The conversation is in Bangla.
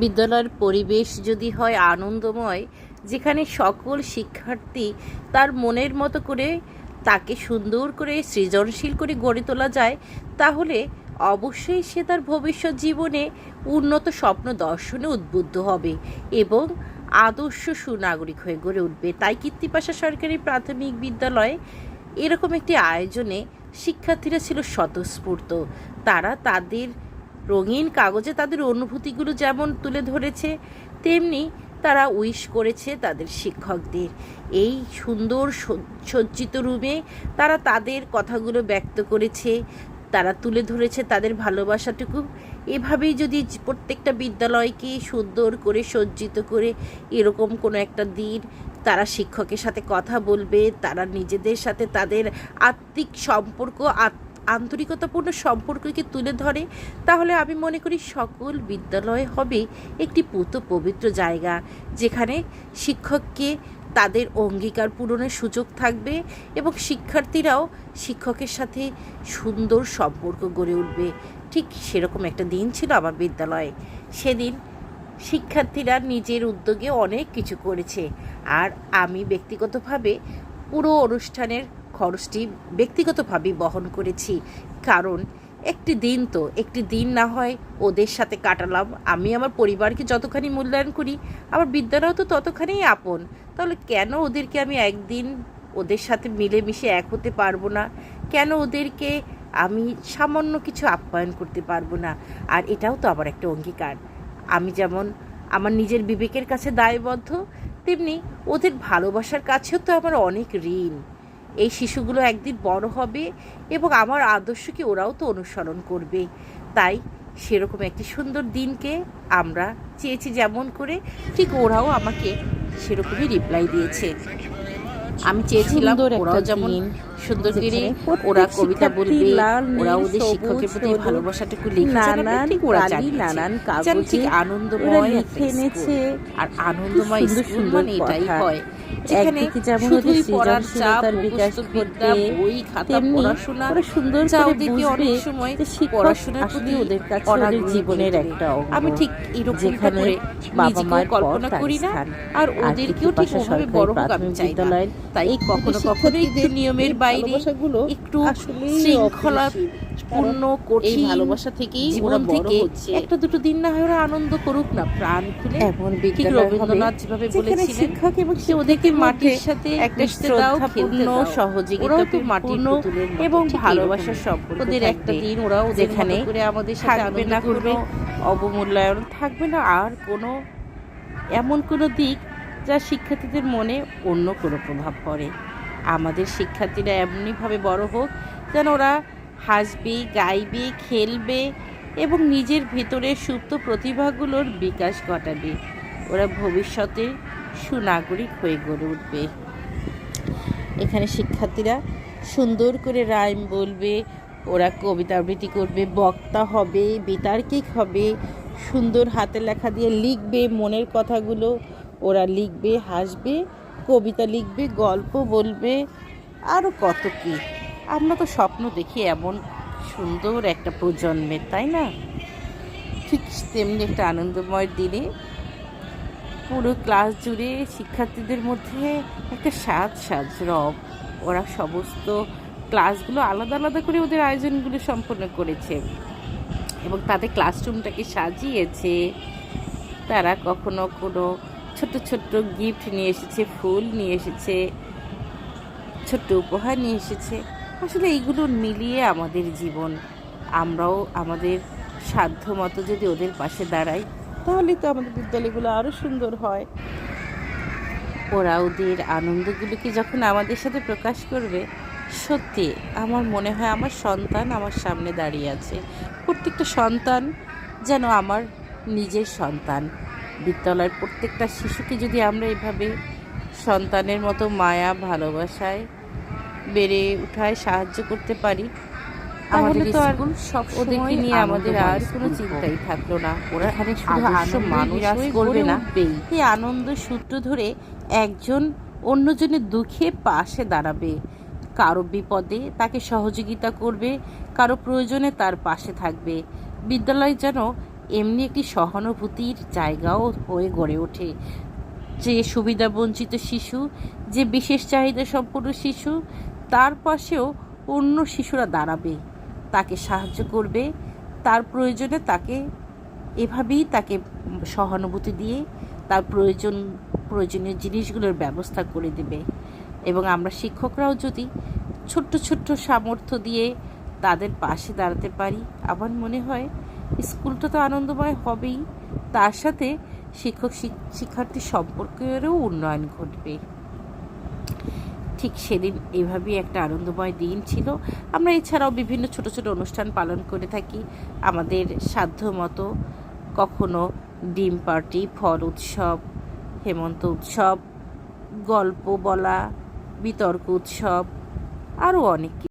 বিদ্যালয়ের পরিবেশ যদি হয় আনন্দময়, যেখানে সকল শিক্ষার্থী তার মনের মতো করে তাকে সুন্দর করে সৃজনশীল করে গড়ে তোলা যায়, তাহলে অবশ্যই সে তার ভবিষ্যৎ জীবনে উন্নত স্বপ্ন দর্শনে উদ্বুদ্ধ হবে এবং আদর্শ সুনাগরিক হয়ে গড়ে উঠবে। তাই কীর্তিপাশা সরকারি প্রাথমিক বিদ্যালয়ে এরকম একটি আয়োজনে শিক্ষার্থীরা ছিল স্বতঃস্ফূর্ত। তারা তাদের রঙিন কাগজে তাদের অনুভূতিগুলো যেমন তুলে ধরেছে, তেমনি তারা উইশ করেছে তাদের শিক্ষকদের। এই সুন্দর সজ্জিত রুমে তারা তাদের কথাগুলো ব্যক্ত করেছে, তারা তুলে ধরেছে তাদের ভালোবাসাটুকু। এভাবেই যদি প্রত্যেকটা বিদ্যালয়কে সুন্দর করে সজ্জিত করে এরকম কোনো একটা দিন তারা শিক্ষকের সাথে কথা বলবে, তারা নিজেদের সাথে তাদের আত্মিক সম্পর্ক, আন্তরিকতাপূর্ণ সম্পর্ককে তুলে ধরে, তাহলে আমি মনে করি সকল বিদ্যালয় হবে একটি পুত পবিত্র জায়গা, যেখানে শিক্ষককে তাদের অঙ্গীকার পূরণের সুযোগ থাকবে এবং শিক্ষার্থীরাও শিক্ষকের সাথে সুন্দর সম্পর্ক গড়ে উঠবে। ঠিক সেরকম একটা দিন ছিল আমার বিদ্যালয়ে। সেদিন শিক্ষার্থীরা নিজের উদ্যোগে অনেক কিছু করেছে, আর আমি ব্যক্তিগতভাবে পুরো অনুষ্ঠানের খরচটি ব্যক্তিগতভাবেই বহন করেছি। কারণ একটি দিন না হয় ওদের সাথে কাটালাম। আমি আমার পরিবারকে যতখানি মূল্যায়ন করি, আমার বিদ্যালয় তো ততখানিই আপন। তাহলে কেন ওদেরকে আমি একদিন ওদের সাথে মিলেমিশে এক হতে পারবো না? কেন ওদেরকে আমি সামান্য কিছু আপ্যায়ন করতে পারবো না? আর এটাও তো আমার একটা অঙ্গীকার। আমি যেমন আমার নিজের বিবেকের কাছে দায়বদ্ধ, তেমনি ওদের ভালোবাসার কাছেও তো আমার অনেক ঋণ। এই শিশুগুলো একদিন বড় হবে এবং আমার আদর্শকে ওরাও তো অনুসরণ করবে। তাই সেরকম একটি সুন্দর দিনকে আমরা চেয়েছি যেমন করে, ঠিক ওরাও আমাকে সেরকমই রিপ্লাই দিয়েছে। আমি চেয়েছিলাম ওরাও যেমন সুন্দর করে ওরা কবিতা বলবে, ওরা ওদের শিক্ষকের প্রতি ভালোবাসাটুকু লিখে ঠিক ওরা যেন ঠিক আনন্দময় এনেছে। আর আনন্দময় স্কুল মানে এটাই হয়, যেখানে শুধুই পড়ার চাপ, মুখস্থ বিদ্যা, বই খাতা পড়াশোনা, সুন্দর যা ওদেরকে অনেক সময় পড়াশোনার প্রতি ওদের কাছে অনেক জীবনের একটা আমি ঠিক এরকম করে নিজেকেও কল্পনা করি না, আর ওদেরকেও ঠিক ওভাবে বড় হোক আমি চাই না। তাই কখনো কখনো একটু নিয়মের বাইরে, একটু শৃঙ্খলা পূর্ণ কঠিন ভালোবাসা থেকেই জীবন থেকে একটা দুটো দিন না হয় ওরা আনন্দ করুক না, প্রাণ খুলে। এমন রবীন্দ্রনাথ যেভাবে বলেছিলেন, শিক্ষক এবং সে ওদেরকে মাটির সাথে একটা শ্রদ্ধাপূর্ণ সহযোগিতা, মাটির এবং ভালোবাসার সম্পর্ক ওদের একটা দিন ওরাও যেখানে আমাদের সাথে থাকবে না, কোনো অবমূল্যায়ন থাকবে না, আর কোনো এমন কোনো দিক যা শিক্ষার্থীদের মনে অন্য কোনো প্রভাব পড়ে। আমাদের শিক্ষার্থীরা এমনিভাবে বড় হোক যেন ওরা হাসবে, গাইবে, খেলবে এবং নিজের ভেতরের সুপ্ত প্রতিভাগুলোর বিকাশ ঘটাবে। ওরা ভবিষ্যতে সুনাগরিক হয়ে গড়ে উঠবে। এখানে শিক্ষার্থীরা সুন্দর করে রাইম বলবে, ওরা কবিতা আবৃত্তি করবে, বক্তা হবে, বিতার্কিক হবে, সুন্দর হাতের লেখা দিয়ে লিখবে মনের কথাগুলো। ওরা লিখবে, হাসবে, কবিতা লিখবে, গল্প বলবে, আরও কত কী। আমরা তো স্বপ্ন দেখি এমন সুন্দর একটা প্রজন্মের, তাই না? ঠিক তেমনি একটা আনন্দময় দিনে পুরো ক্লাস জুড়ে শিক্ষার্থীদের মধ্যে একটা সাজ রব। ওরা সমস্ত ক্লাসগুলো আলাদা আলাদা করে ওদের আয়োজনগুলো সম্পন্ন করেছে এবং তাদের ক্লাসরুমটাকে সাজিয়েছে। তারা কখনো কোনো ছোট্ট ছোট্ট গিফট নিয়ে এসেছে, ফুল নিয়ে এসেছে, ছোট্ট উপহার নিয়ে এসেছে। আসলে এইগুলো মিলিয়ে আমাদের জীবন। আমরাও আমাদের সাধ্য মতো যদি ওদের পাশে দাঁড়াই, তাহলে তো আমাদের বিদ্যালয়গুলো আরও সুন্দর হয়। ওরা ওদের আনন্দগুলোকে যখন আমাদের সাথে প্রকাশ করবে, সত্যি আমার মনে হয় আমার সন্তান আমার সামনে দাঁড়িয়ে আছে। প্রত্যেকটা সন্তান যেন আমার নিজের সন্তান। বিদ্যালয়ের প্রত্যেকটা শিশুকে যদি আমরা এভাবে সন্তানের মতো মায়া ভালোবাসায় বেড়ে উঠায় সাহায্য করতে পারি, তাহলে তো আর ওদেরকে নিয়ে আমাদের আর কোনো চিন্তাই থাকলো না। ওরা এখানে শুধু মানুষ করবে না, এই আনন্দ সূত্র ধরে একজন অন্যজনের দুঃখে পাশে দাঁড়াবে, কারো বিপদে তাকে সহযোগিতা করবে, কারো প্রয়োজনে তার পাশে থাকবে। বিদ্যালয় যেন এমনি একটি সহানুভূতির জায়গাও হয়ে গড়ে ওঠে। যে সুবিধাবঞ্চিত শিশু, যে বিশেষ চাহিদা সম্পন্ন শিশু, তার পাশেও অন্য শিশুরা দাঁড়াবে, তাকে সাহায্য করবে, তার প্রয়োজনে তাকে এভাবেই তাকে সহানুভূতি দিয়ে তার প্রয়োজনীয় জিনিসগুলোর ব্যবস্থা করে দেবে। এবং আমরা শিক্ষকরাও যদি ছোট্ট ছোট্ট সামর্থ্য দিয়ে তাদের পাশে দাঁড়াতে পারি, আমার মনে হয় স্কুলটা তো আনন্দময় হবেই, তার সাথে শিক্ষক শিক্ষার্থী সম্পর্কেরও উন্নয়ন ঘটবে। ঠিক সেদিন এভাবেই একটা আনন্দময় দিন ছিল। আমরা এছাড়াও বিভিন্ন ছোট ছোট অনুষ্ঠান পালন করে থাকি আমাদের সাধ্য মতো। কখনো ডিম পার্টি, ফল উৎসব, হেমন্ত উৎসব, গল্প বলা, বিতর্ক উৎসব, আরও অনেক